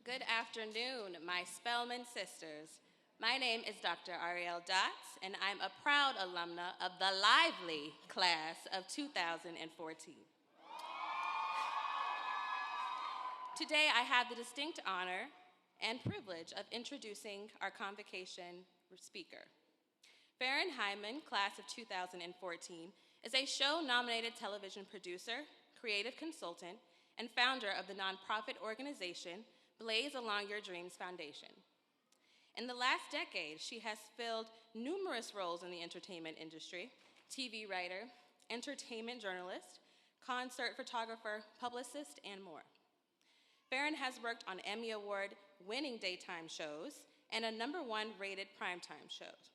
Good afternoon, my Spelman sisters. My name is Dr. Ariel Dotz, and I'm a proud alumna of the lively class of 2014. Today, I have the distinct honor and privilege of introducing our Convocation speaker. Farrin Hymon, class of 2014, is a show-nominated television producer, creative consultant, and founder of the nonprofit organization Blaze Along Your Dreams Foundation. In the last decade, she has filled numerous roles in the entertainment industry: TV writer, entertainment journalist, concert photographer, publicist, and more. Farrin has worked on Emmy Award-winning daytime shows and a #1 rated primetime shows.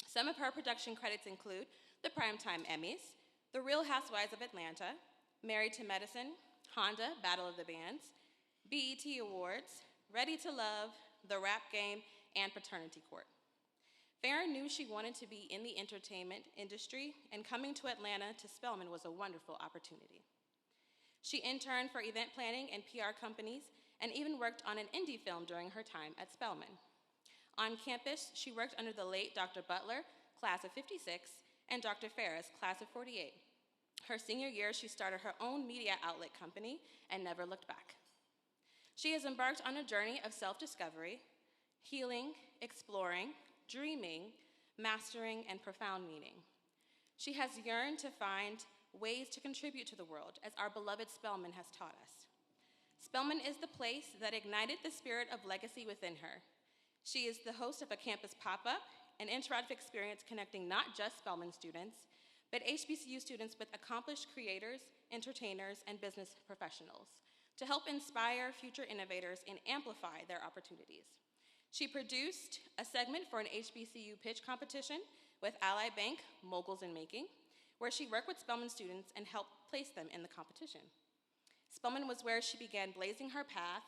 Some of her production credits include the Primetime Emmys, The Real Housewives of Atlanta, Married to Medicine, Honda, Battle of the Bands, BET Awards, Ready to Love, The Rap Game, and Paternity Court. Farrin knew she wanted to be in the entertainment industry, and coming to Atlanta to Spelman was a wonderful opportunity. She interned for event planning and PR companies and even worked on an indie film during her time at Spelman. On campus, she worked under the late Dr. Butler, class of '56, and Dr. Ferris, class of '48. Her senior year, she started her own media outlet company and never looked back. She has embarked on a journey of self-discovery, healing, exploring, dreaming, mastering, and profound meaning. She has yearned to find ways to contribute to the world, as our beloved Spelman has taught us. Spelman is the place that ignited the spirit of legacy within her. She is the host of a campus pop-up, an interactive experience connecting not just Spelman students, but HBCU students with accomplished creators, entertainers, and business professionals, to help inspire future innovators and amplify their opportunities. She produced a segment for an HBCU pitch competition with Ally Bank, Moguls in Making, where she worked with Spelman students and helped place them in the competition. Spelman was where she began blazing her path,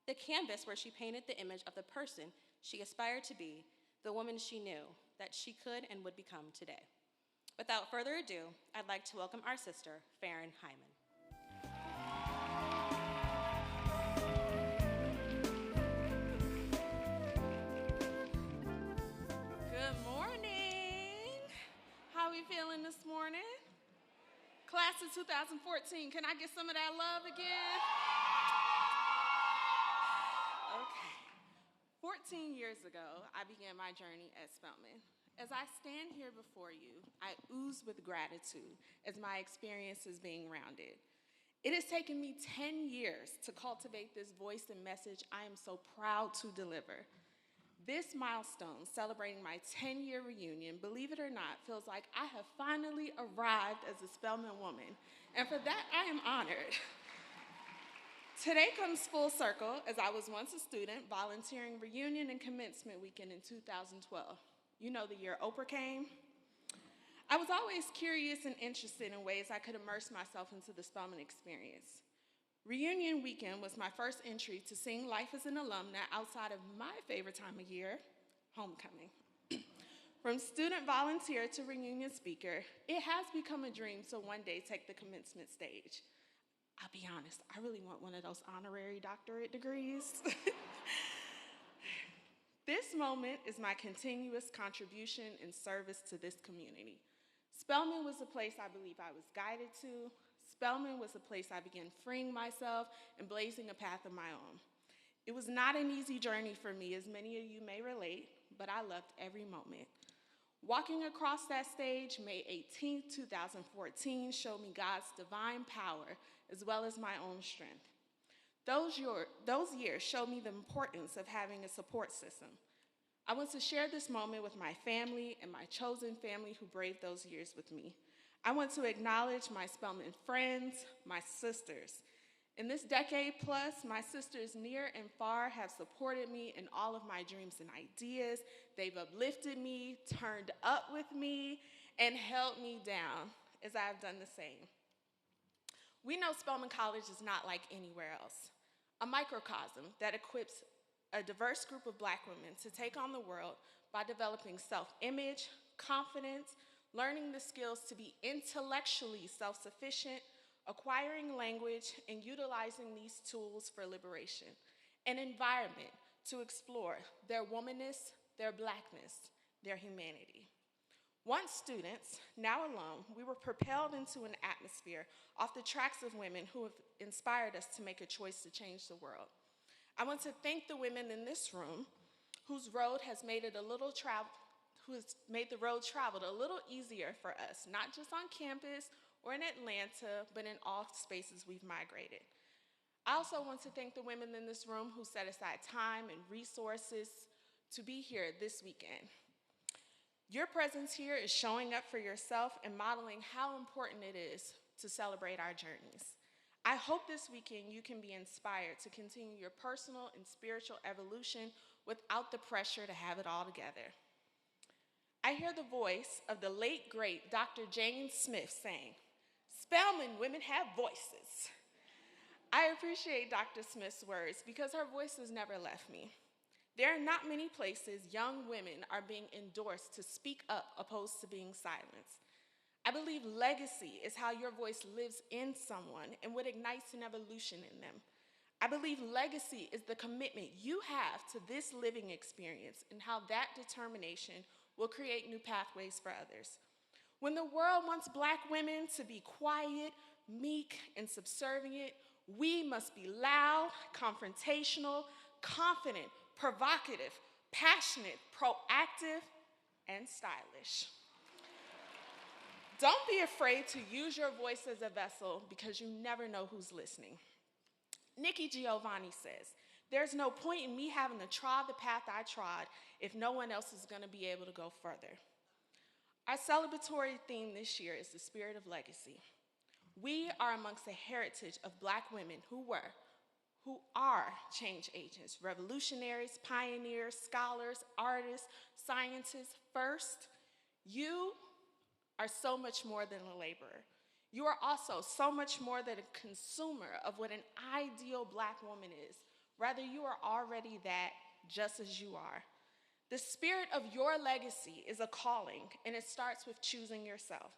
the canvas where she painted the image of the person she aspired to be, the woman she knew that she could and would become today. Without further ado, I'd like to welcome our sister, Farrin Hymon. Good morning. How are we feeling this morning? Class of 2014, can I get some of that love again? Okay. 14 years ago, I began my journey at Spelman. As I stand here before you, I ooze with gratitude as my experience is being rounded. It has taken me 10 years to cultivate this voice and message I am so proud to deliver. This milestone, celebrating my 10-year reunion, believe it or not, feels like I have finally arrived as a Spelman woman, and for that, I am honored. Today comes full circle, as I was once a student volunteering reunion and commencement weekend in 2012. You know, the year Oprah came. I was always curious and interested in ways I could immerse myself into the Spelman experience. Reunion weekend was my first entry to seeing life as an alumna outside of my favorite time of year, homecoming. From student volunteer to reunion speaker, it has become a dream to one day take the commencement stage. I'll be honest, I really want one of those honorary doctorate degrees. This moment is my continuous contribution and service to this community. Spelman was a place I believe I was guided to. Spelman was a place I began freeing myself and blazing a path of my own. It was not an easy journey for me, as many of you may relate, but I loved every moment. Walking across that stage, May 18, 2014, showed me God's divine power, as well as my own strength. Those years showed me the importance of having a support system. I want to share this moment with my family and my chosen family who braved those years with me. I want to acknowledge my Spelman friends, my sisters. In this decade plus, my sisters near and far have supported me in all of my dreams and ideas. They've uplifted me, turned up with me, and held me down as I have done the same. We know Spelman College is not like anywhere else, a microcosm that equips a diverse group of Black women to take on the world by developing self-image, confidence, learning the skills to be intellectually self-sufficient, acquiring language, and utilizing these tools for liberation. an environment to explore their womanness, their blackness, their humanity. Once students, now alum, we were propelled into an atmosphere off the tracks of women who have inspired us to make a choice to change the world. I want to thank the women in this room whose road has made it a little who has made the road traveled a little easier for us, not just on campus or in Atlanta, but in all spaces we've migrated. I also want to thank the women in this room who set aside time and resources to be here this weekend. Your presence here is showing up for yourself and modeling how important it is to celebrate our journeys. I hope this weekend you can be inspired to continue your personal and spiritual evolution without the pressure to have it all together. I hear the voice of the late, great Dr. Jane Smith saying, "Spelman women have voices." I appreciate Dr. Smith's words because her voice has never left me. There are not many places young women are being endorsed to speak up opposed to being silenced. I believe legacy is how your voice lives in someone and what ignites an evolution in them. I believe legacy is the commitment you have to this living experience and how that determination will create new pathways for others. When the world wants Black women to be quiet, meek, and subservient, we must be loud, confrontational, confident, provocative, passionate, proactive, and stylish. Don't be afraid to use your voice as a vessel because you never know who's listening. Nikki Giovanni says, "There's no point in me having to trod the path I trod if no one else is going to be able to go further." Our celebratory theme this year is the spirit of legacy. We are amongst a heritage of Black women who are change agents, revolutionaries, pioneers, scholars, artists, scientists. First, you are so much more than a laborer. You are also so much more than a consumer of what an ideal Black woman is. Rather, you are already that just as you are. The spirit of your legacy is a calling, and it starts with choosing yourself.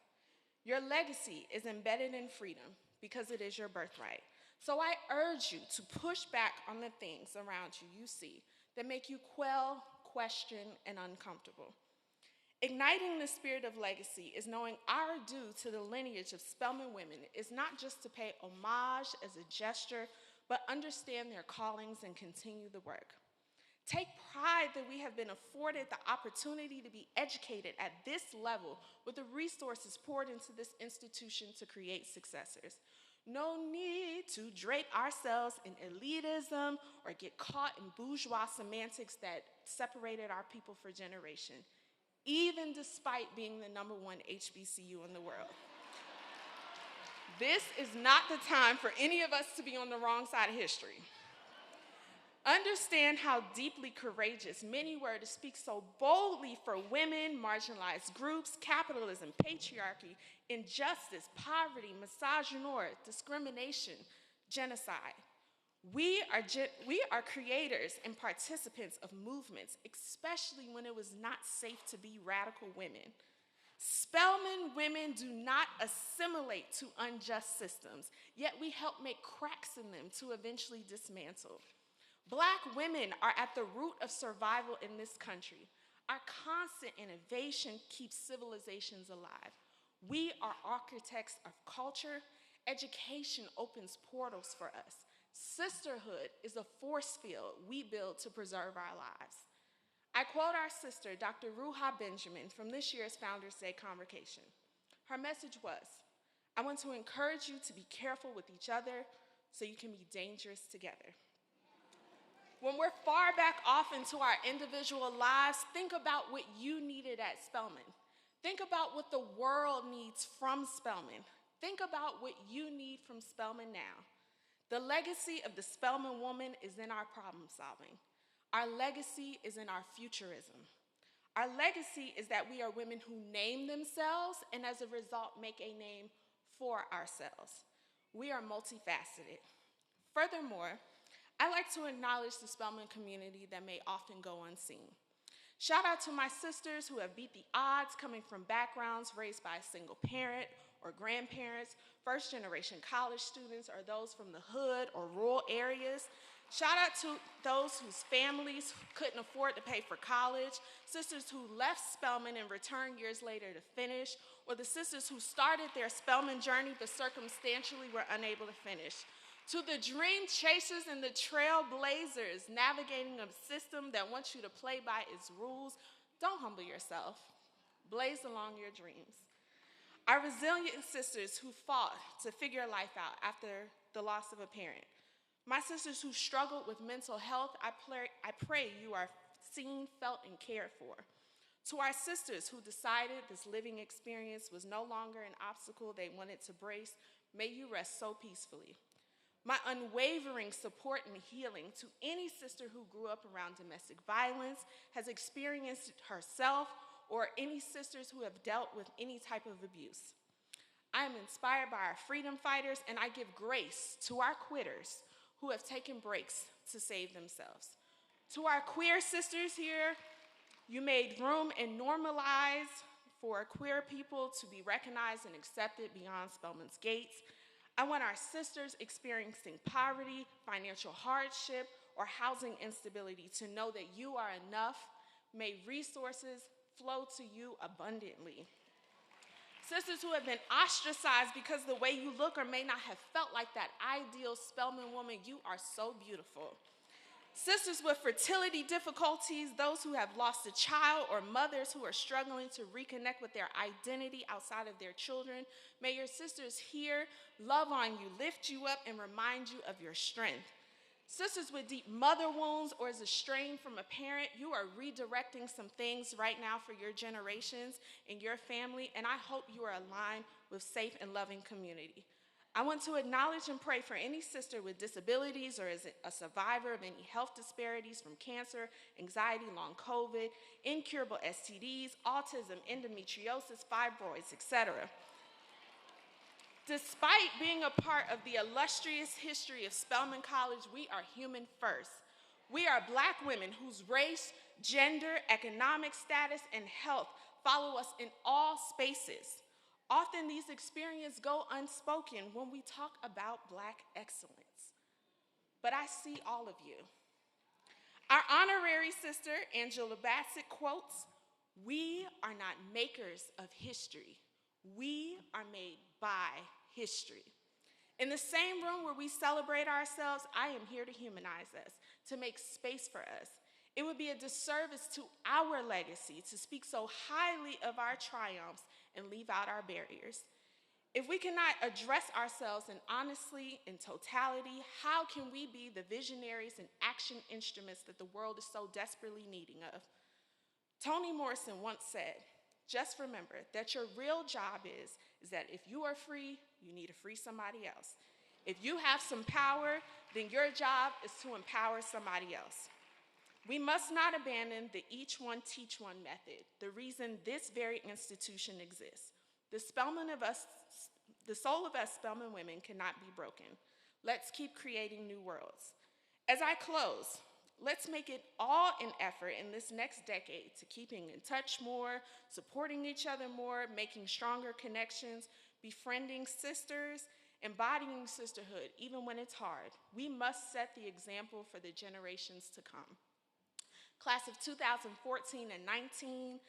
Your legacy is embedded in freedom because it is your birthright. So I urge you to push back on the things around you see that make you quell, question, and uncomfortable. Igniting the spirit of legacy is knowing our due to the lineage of Spelman women is not just to pay homage as a gesture, but understand their callings and continue the work. Take pride that we have been afforded the opportunity to be educated at this level with the resources poured into this institution to create successors. No need to drape ourselves in elitism or get caught in bourgeois semantics that separated our people for generations, even despite being the #1 HBCU in the world. This is not the time for any of us to be on the wrong side of history. Understand how deeply courageous many were to speak so boldly for women, marginalized groups, capitalism, patriarchy, injustice, poverty, misogyny, discrimination, genocide. We are creators and participants of movements, especially when it was not safe to be radical women. Spelman women do not assimilate to unjust systems, yet we help make cracks in them to eventually dismantle. Black women are at the root of survival in this country. Our constant innovation keeps civilizations alive. We are architects of culture. Education opens portals for us. Sisterhood is a force field we build to preserve our lives. I quote our sister, Dr. Ruha Benjamin, from this year's Founders Day Convocation. Her message was, "I want to encourage you to be careful with each other so you can be dangerous together." When we're far back off into our individual lives, think about what you needed at Spelman. Think about what the world needs from Spelman. Think about what you need from Spelman now. The legacy of the Spelman woman is in our problem solving. Our legacy is in our futurism. Our legacy is that we are women who name themselves and as a result make a name for ourselves. We are multifaceted. Furthermore, I like to acknowledge the Spelman community that may often go unseen. Shout out to my sisters who have beat the odds coming from backgrounds raised by a single parent or grandparents, first-generation college students, or those from the hood or rural areas. Shout out to those whose families couldn't afford to pay for college, sisters who left Spelman and returned years later to finish, or the sisters who started their Spelman journey but circumstantially were unable to finish. To the dream chasers and the trailblazers navigating a system that wants you to play by its rules, don't humble yourself. Blaze along your dreams. Our resilient sisters who fought to figure life out after the loss of a parent. My sisters who struggled with mental health, I pray you are seen, felt, and cared for. To our sisters who decided this living experience was no longer an obstacle they wanted to brace, may you rest so peacefully. My unwavering support and healing to any sister who grew up around domestic violence, has experienced it herself, or any sisters who have dealt with any type of abuse. I am inspired by our freedom fighters, and I give grace to our quitters who have taken breaks to save themselves. To our queer sisters here, you made room and normalized for queer people to be recognized and accepted beyond Spelman's gates. I want our sisters experiencing poverty, financial hardship, or housing instability to know that you are enough. May resources flow to you abundantly. Sisters who have been ostracized because the way you look or may not have felt like that ideal Spelman woman, you are so beautiful. Sisters with fertility difficulties, those who have lost a child, or mothers who are struggling to reconnect with their identity outside of their children, may your sisters here love on you, lift you up, and remind you of your strength. Sisters with deep mother wounds or as a strain from a parent, you are redirecting some things right now for your generations and your family, and I hope you are aligned with safe and loving community. I want to acknowledge and pray for any sister with disabilities or as a survivor of any health disparities from cancer, anxiety, long COVID, incurable STDs, autism, endometriosis, fibroids, etc. Despite being a part of the illustrious history of Spelman College, we are human first. We are Black women whose race, gender, economic status, and health follow us in all spaces. Often these experiences go unspoken when we talk about Black excellence. But I see all of you. Our honorary sister, Angela Bassett, quotes, "We are not makers of history. We are made by history." In the same room where we celebrate ourselves, I am here to humanize us, to make space for us. It would be a disservice to our legacy to speak so highly of our triumphs and leave out our barriers. If we cannot address ourselves and honestly in totality, how can we be the visionaries and action instruments that the world is so desperately needing of? Toni Morrison once said, "Just remember that your real job is that if you are free, you need to free somebody else. If you have some power, then your job is to empower somebody else." We must not abandon the each one teach one method, the reason this very institution exists. The soul of us Spelman women cannot be broken. Let's keep creating new worlds. As I close, let's make it all an effort in this next decade to keeping in touch more, supporting each other more, making stronger connections, befriending sisters, embodying sisterhood, even when it's hard. We must set the example for the generations to come. Class of 2014 and 19,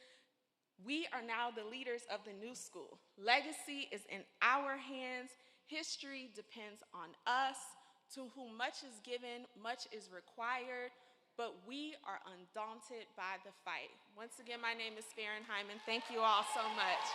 we are now the leaders of the new school. Legacy is in our hands. History depends on us. To whom much is given, much is required, but we are undaunted by the fight. Once again, my name is Farrin Hymon. Thank you all so much.